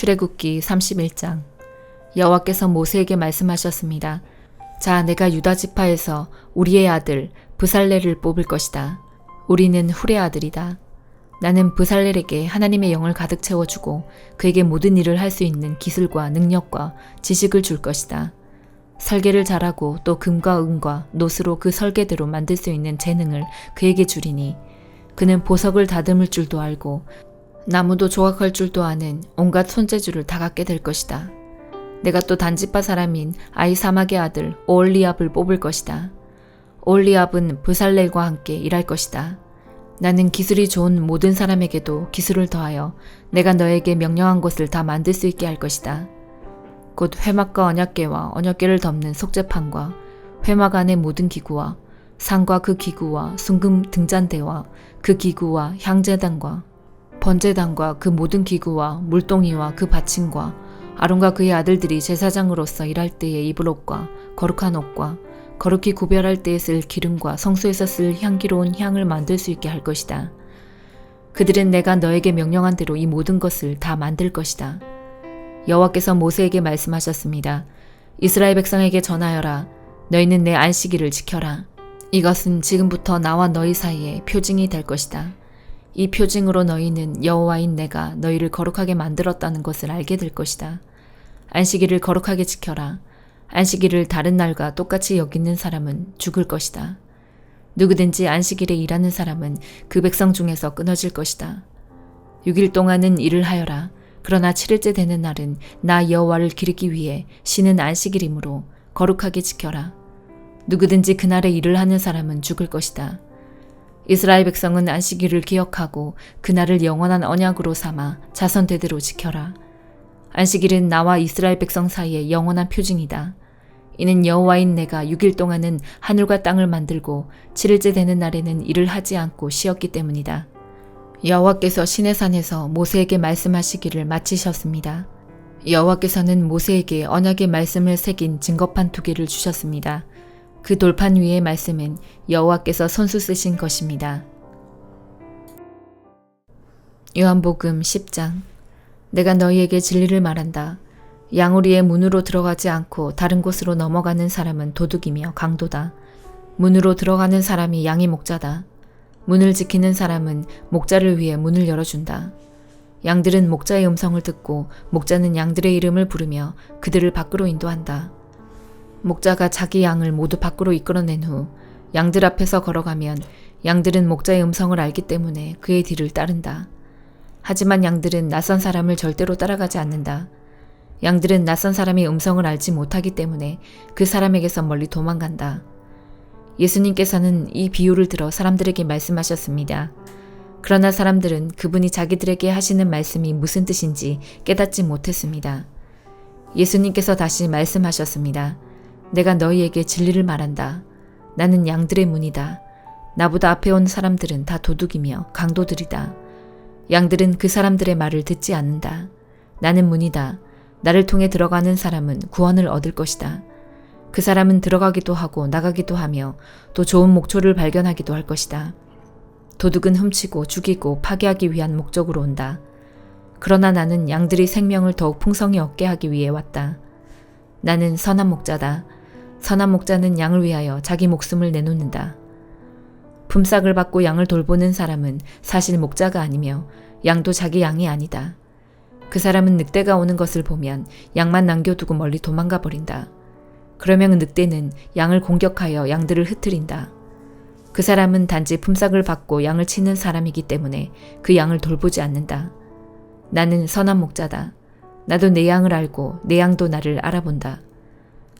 출애굽기 31장. 여호와께서 모세에게 말씀하셨습니다. 자, 내가 유다 지파에서 우리의 아들 브살렐을 뽑을 것이다. 우리는 훌의 아들이다. 나는 브살렐에게 하나님의 영을 가득 채워주고 그에게 모든 일을 할 수 있는 기술과 능력과 지식을 줄 것이다. 설계를 잘하고 또 금과 은과 노스로 그 설계대로 만들 수 있는 재능을 그에게 주리니 그는 보석을 다듬을 줄도 알고 나무도 조각할 줄도 아는 온갖 손재주를 다 갖게 될 것이다. 내가 또 단지파 사람인 아히사막의 아들 오홀리압을 뽑을 것이다. 오홀리압은 브살렐과 함께 일할 것이다. 나는 기술이 좋은 모든 사람에게도 기술을 더하여 내가 너에게 명령한 것을 다 만들 수 있게 할 것이다. 곧 회막과 언약궤와 언약궤를 덮는 속죄판과 회막 안의 모든 기구와 상과 그 기구와 순금 등잔대와 그 기구와 향제단과 번제단과 그 모든 기구와 물동이와 그 받침과 아론과 그의 아들들이 제사장으로서 일할 때에 입을 옷과 거룩한 옷과 거룩히 구별할 때에 쓸 기름과 성소에서 쓸 향기로운 향을 만들 수 있게 할 것이다. 그들은 내가 너에게 명령한 대로 이 모든 것을 다 만들 것이다. 여호와께서 모세에게 말씀하셨습니다. 이스라엘 백성에게 전하여라. 너희는 내 안식일을 지켜라. 이것은 지금부터 나와 너희 사이에 표징이 될 것이다. 이 표징으로 너희는 여호와인 내가 너희를 거룩하게 만들었다는 것을 알게 될 것이다. 안식일을 거룩하게 지켜라. 안식일을 다른 날과 똑같이 여기는 사람은 죽을 것이다. 누구든지 안식일에 일하는 사람은 그 백성 중에서 끊어질 것이다. 6일 동안은 일을 하여라. 그러나 7일째 되는 날은 나 여호와를 기리기 위해 쉬는 안식일이므로 거룩하게 지켜라. 누구든지 그날에 일을 하는 사람은 죽을 것이다. 이스라엘 백성은 안식일을 기억하고 그날을 영원한 언약으로 삼아 자손 대대로 지켜라. 안식일은 나와 이스라엘 백성 사이의 영원한 표징이다. 이는 여호와인 내가 6일 동안은 하늘과 땅을 만들고 7일째 되는 날에는 일을 하지 않고 쉬었기 때문이다. 여호와께서 시내산에서 모세에게 말씀하시기를 마치셨습니다. 여호와께서는 모세에게 언약의 말씀을 새긴 증거판 2개를 주셨습니다. 그 돌판 위의 말씀은 여호와께서 손수 쓰신 것입니다. 요한복음 10장. 내가 너희에게 진리를 말한다. 양우리의 문으로 들어가지 않고 다른 곳으로 넘어가는 사람은 도둑이며 강도다. 문으로 들어가는 사람이 양의 목자다. 문을 지키는 사람은 목자를 위해 문을 열어준다. 양들은 목자의 음성을 듣고 목자는 양들의 이름을 부르며 그들을 밖으로 인도한다. 목자가 자기 양을 모두 밖으로 이끌어낸 후 양들 앞에서 걸어가면 양들은 목자의 음성을 알기 때문에 그의 뒤를 따른다. 하지만 양들은 낯선 사람을 절대로 따라가지 않는다. 양들은 낯선 사람의 음성을 알지 못하기 때문에 그 사람에게서 멀리 도망간다. 예수님께서는 이 비유를 들어 사람들에게 말씀하셨습니다. 그러나 사람들은 그분이 자기들에게 하시는 말씀이 무슨 뜻인지 깨닫지 못했습니다. 예수님께서 다시 말씀하셨습니다. 내가 너희에게 진리를 말한다. 나는 양들의 문이다. 나보다 앞에 온 사람들은 다 도둑이며 강도들이다. 양들은 그 사람들의 말을 듣지 않는다. 나는 문이다. 나를 통해 들어가는 사람은 구원을 얻을 것이다. 그 사람은 들어가기도 하고 나가기도 하며 또 좋은 목초를 발견하기도 할 것이다. 도둑은 훔치고 죽이고 파괴하기 위한 목적으로 온다. 그러나 나는 양들이 생명을 더욱 풍성히 얻게 하기 위해 왔다. 나는 선한 목자다. 선한 목자는 양을 위하여 자기 목숨을 내놓는다. 품삯을 받고 양을 돌보는 사람은 사실 목자가 아니며 양도 자기 양이 아니다. 그 사람은 늑대가 오는 것을 보면 양만 남겨두고 멀리 도망가 버린다. 그러면 늑대는 양을 공격하여 양들을 흩트린다. 그 사람은 단지 품삯을 받고 양을 치는 사람이기 때문에 그 양을 돌보지 않는다. 나는 선한 목자다. 나도 내 양을 알고 내 양도 나를 알아본다.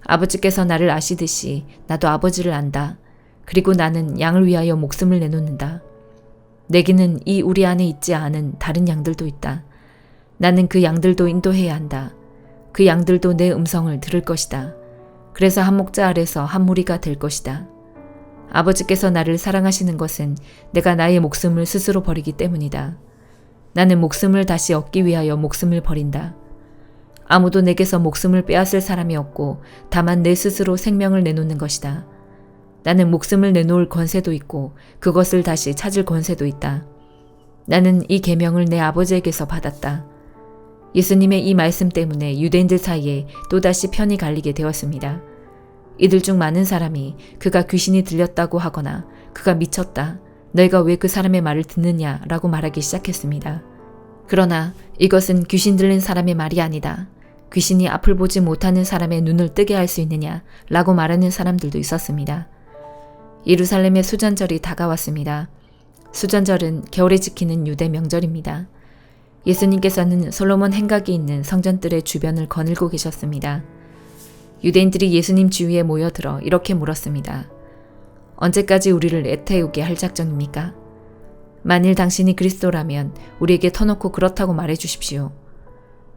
아버지께서 나를 아시듯이 나도 아버지를 안다. 그리고 나는 양을 위하여 목숨을 내놓는다. 내게는 이 우리 안에 있지 않은 다른 양들도 있다. 나는 그 양들도 인도해야 한다. 그 양들도 내 음성을 들을 것이다. 그래서 한 목자 아래서 한 무리가 될 것이다. 아버지께서 나를 사랑하시는 것은 내가 나의 목숨을 스스로 버리기 때문이다. 나는 목숨을 다시 얻기 위하여 목숨을 버린다. 아무도 내게서 목숨을 빼앗을 사람이 없고 다만 내 스스로 생명을 내놓는 것이다. 나는 목숨을 내놓을 권세도 있고 그것을 다시 찾을 권세도 있다. 나는 이 계명을 내 아버지에게서 받았다. 예수님의 이 말씀 때문에 유대인들 사이에 또다시 편이 갈리게 되었습니다. 이들 중 많은 사람이 그가 귀신이 들렸다고 하거나 그가 미쳤다, 너희가 왜 그 사람의 말을 듣느냐 라고 말하기 시작했습니다. 그러나 이것은 귀신 들린 사람의 말이 아니다. 귀신이 앞을 보지 못하는 사람의 눈을 뜨게 할 수 있느냐 라고 말하는 사람들도 있었습니다. 예루살렘의 수전절이 다가왔습니다. 수전절은 겨울에 지키는 유대 명절입니다. 예수님께서는 솔로몬 행각이 있는 성전뜰의 주변을 거닐고 계셨습니다. 유대인들이 예수님 주위에 모여들어 이렇게 물었습니다. 언제까지 우리를 애태우게 할 작정입니까? 만일 당신이 그리스도라면 우리에게 터놓고 그렇다고 말해 주십시오.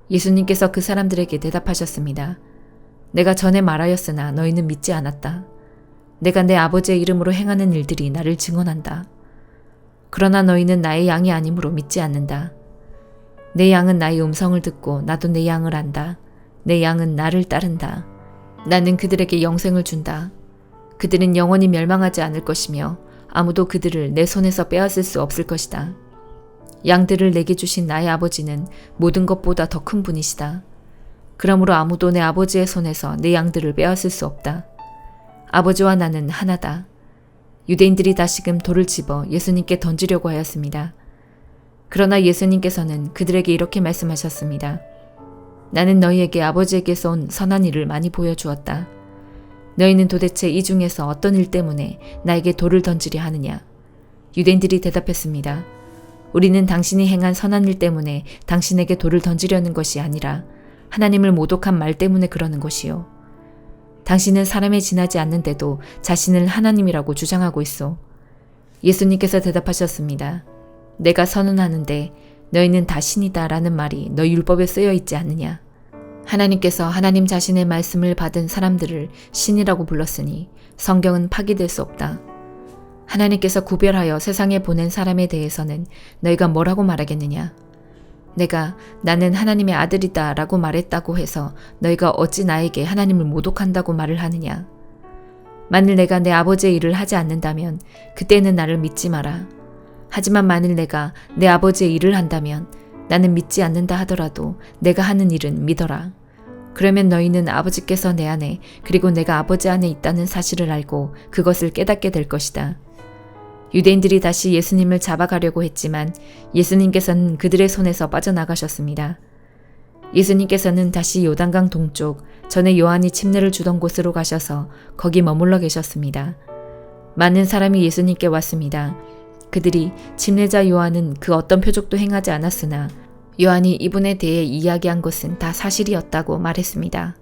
예수님께서 그 사람들에게 대답하셨습니다. 내가 전에 말하였으나 너희는 믿지 않았다. 내가 내 아버지의 이름으로 행하는 일들이 나를 증언한다. 그러나 너희는 나의 양이 아니므로 믿지 않는다. 내 양은 나의 음성을 듣고 나도 내 양을 안다. 내 양은 나를 따른다. 나는 그들에게 영생을 준다. 그들은 영원히 멸망하지 않을 것이며 아무도 그들을 내 손에서 빼앗을 수 없을 것이다. 양들을 내게 주신 나의 아버지는 모든 것보다 더 큰 분이시다. 그러므로 아무도 내 아버지의 손에서 내 양들을 빼앗을 수 없다. 아버지와 나는 하나다. 유대인들이 다시금 돌을 집어 예수님께 던지려고 하였습니다. 그러나 예수님께서는 그들에게 이렇게 말씀하셨습니다. 나는 너희에게 아버지에게서 온 선한 일을 많이 보여주었다. 너희는 도대체 이 중에서 어떤 일 때문에 나에게 돌을 던지려 하느냐? 유대인들이 대답했습니다. 우리는 당신이 행한 선한 일 때문에 당신에게 돌을 던지려는 것이 아니라 하나님을 모독한 말 때문에 그러는 것이요. 당신은 사람에 지나지 않는데도 자신을 하나님이라고 주장하고 있어. 예수님께서 대답하셨습니다. 내가 선언하는데 너희는 다 신이다 라는 말이 너희 율법에 쓰여 있지 않느냐. 하나님께서 하나님 자신의 말씀을 받은 사람들을 신이라고 불렀으니 성경은 파기될 수 없다. 하나님께서 구별하여 세상에 보낸 사람에 대해서는 너희가 뭐라고 말하겠느냐. 내가 나는 하나님의 아들이다 라고 말했다고 해서 너희가 어찌 나에게 하나님을 모독한다고 말을 하느냐. 만일 내가 내 아버지의 일을 하지 않는다면 그때는 나를 믿지 마라. 하지만 만일 내가 내 아버지의 일을 한다면 나는 믿지 않는다 하더라도 내가 하는 일은 믿어라. 그러면 너희는 아버지께서 내 안에 그리고 내가 아버지 안에 있다는 사실을 알고 그것을 깨닫게 될 것이다. 유대인들이 다시 예수님을 잡아가려고 했지만 예수님께서는 그들의 손에서 빠져나가셨습니다. 예수님께서는 다시 요단강 동쪽 전에 요한이 침례를 주던 곳으로 가셔서 거기 머물러 계셨습니다. 많은 사람이 예수님께 왔습니다. 그들이 침례자 요한은 그 어떤 표적도 행하지 않았으나 요한이 이분에 대해 이야기한 것은 다 사실이었다고 말했습니다.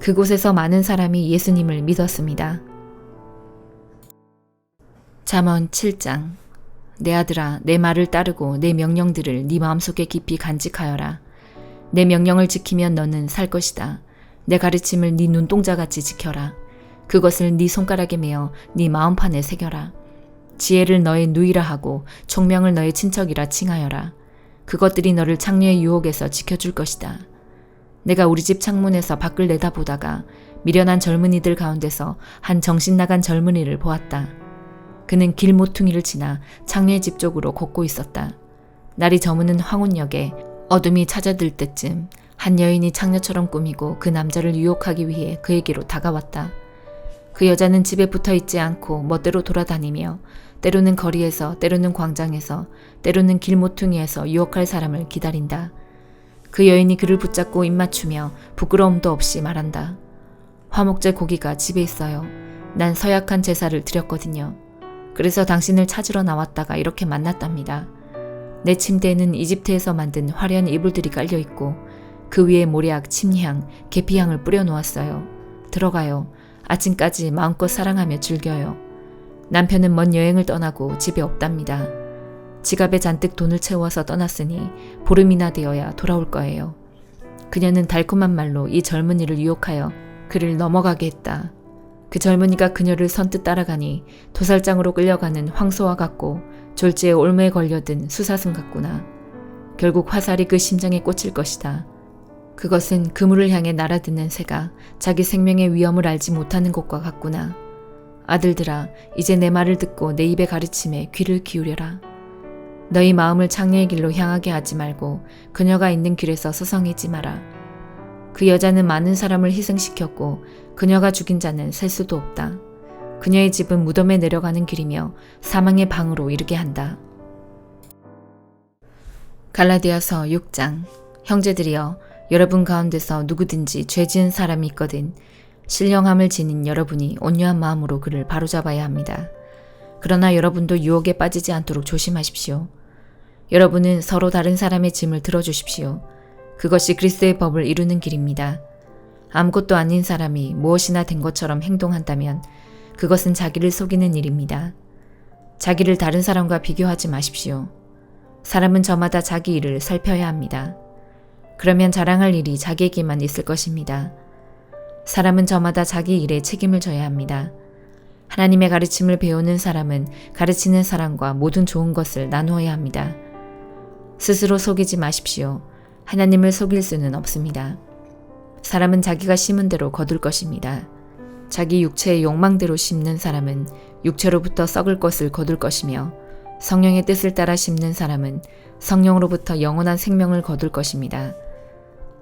그곳에서 많은 사람이 예수님을 믿었습니다. 잠언 7장. 내 아들아, 내 말을 따르고 내 명령들을 네 마음속에 깊이 간직하여라. 내 명령을 지키면 너는 살 것이다. 내 가르침을 네 눈동자같이 지켜라. 그것을 네 손가락에 메어 네 마음판에 새겨라. 지혜를 너의 누이라 하고 총명을 너의 친척이라 칭하여라. 그것들이 너를 창녀의 유혹에서 지켜줄 것이다. 내가 우리 집 창문에서 밖을 내다보다가 미련한 젊은이들 가운데서 한 정신 나간 젊은이를 보았다. 그는 길 모퉁이를 지나 창녀의 집 쪽으로 걷고 있었다. 날이 저무는 황혼역에 어둠이 찾아들 때쯤 한 여인이 창녀처럼 꾸미고 그 남자를 유혹하기 위해 그에게로 다가왔다. 그 여자는 집에 붙어 있지 않고 멋대로 돌아다니며 때로는 거리에서, 때로는 광장에서, 때로는 길 모퉁이에서 유혹할 사람을 기다린다. 그 여인이 그를 붙잡고 입맞추며 부끄러움도 없이 말한다. 화목제 고기가 집에 있어요. 난 서약한 제사를 드렸거든요. 그래서 당신을 찾으러 나왔다가 이렇게 만났답니다. 내 침대에는 이집트에서 만든 화려한 이불들이 깔려있고 그 위에 모략, 침향, 계피향을 뿌려놓았어요. 들어가요. 아침까지 마음껏 사랑하며 즐겨요. 남편은 먼 여행을 떠나고 집에 없답니다. 지갑에 잔뜩 돈을 채워서 떠났으니 보름이나 되어야 돌아올 거예요. 그녀는 달콤한 말로 이 젊은이를 유혹하여 그를 넘어가게 했다. 그 젊은이가 그녀를 선뜻 따라가니 도살장으로 끌려가는 황소와 같고 졸지에 올무에 걸려든 수사슴 같구나. 결국 화살이 그 심장에 꽂힐 것이다. 그것은 그물을 향해 날아드는 새가 자기 생명의 위험을 알지 못하는 것과 같구나. 아들들아, 이제 내 말을 듣고 내 입의 가르침에 귀를 기울여라. 너희 마음을 창녀의 길로 향하게 하지 말고 그녀가 있는 길에서 서성이지 마라. 그 여자는 많은 사람을 희생시켰고 그녀가 죽인 자는 셀 수도 없다. 그녀의 집은 무덤에 내려가는 길이며 사망의 방으로 이르게 한다. 갈라디아서 6장. 형제들이여, 여러분 가운데서 누구든지 죄 지은 사람이 있거든 신령함을 지닌 여러분이 온유한 마음으로 그를 바로잡아야 합니다. 그러나 여러분도 유혹에 빠지지 않도록 조심하십시오. 여러분은 서로 다른 사람의 짐을 들어주십시오. 그것이 그리스도의 법을 이루는 길입니다. 아무것도 아닌 사람이 무엇이나 된 것처럼 행동한다면 그것은 자기를 속이는 일입니다. 자기를 다른 사람과 비교하지 마십시오. 사람은 저마다 자기 일을 살펴야 합니다. 그러면 자랑할 일이 자기에게만 있을 것입니다. 사람은 저마다 자기 일에 책임을 져야 합니다. 하나님의 가르침을 배우는 사람은 가르치는 사람과 모든 좋은 것을 나누어야 합니다. 스스로 속이지 마십시오. 하나님을 속일 수는 없습니다. 사람은 자기가 심은 대로 거둘 것입니다. 자기 육체의 욕망대로 심는 사람은 육체로부터 썩을 것을 거둘 것이며 성령의 뜻을 따라 심는 사람은 성령으로부터 영원한 생명을 거둘 것입니다.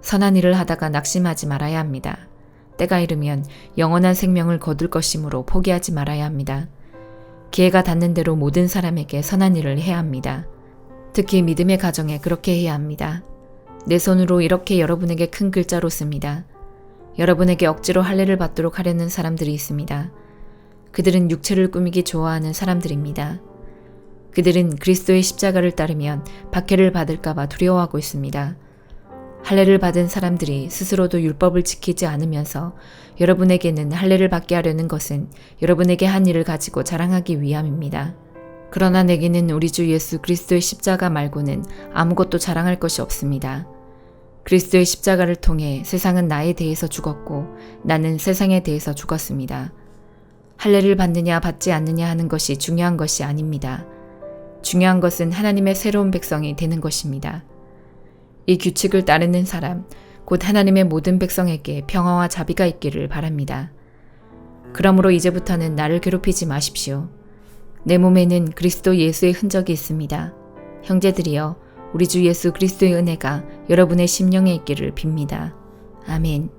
선한 일을 하다가 낙심하지 말아야 합니다. 때가 이르면 영원한 생명을 거둘 것이므로 포기하지 말아야 합니다. 기회가 닿는 대로 모든 사람에게 선한 일을 해야 합니다. 특히 믿음의 가정에 그렇게 해야 합니다. 내 손으로 이렇게 여러분에게 큰 글자로 씁니다. 여러분에게 억지로 할례를 받도록 하려는 사람들이 있습니다. 그들은 육체를 꾸미기 좋아하는 사람들입니다. 그들은 그리스도의 십자가를 따르면 박해를 받을까봐 두려워하고 있습니다. 할례를 받은 사람들이 스스로도 율법을 지키지 않으면서 여러분에게는 할례를 받게 하려는 것은 여러분에게 한 일을 가지고 자랑하기 위함입니다. 그러나 내게는 우리 주 예수 그리스도의 십자가 말고는 아무것도 자랑할 것이 없습니다. 그리스도의 십자가를 통해 세상은 나에 대해서 죽었고 나는 세상에 대해서 죽었습니다. 할례를 받느냐 받지 않느냐 하는 것이 중요한 것이 아닙니다. 중요한 것은 하나님의 새로운 백성이 되는 것입니다. 이 규칙을 따르는 사람, 곧 하나님의 모든 백성에게 평화와 자비가 있기를 바랍니다. 그러므로 이제부터는 나를 괴롭히지 마십시오. 내 몸에는 그리스도 예수의 흔적이 있습니다. 형제들이여, 우리 주 예수 그리스도의 은혜가 여러분의 심령에 있기를 빕니다. 아멘.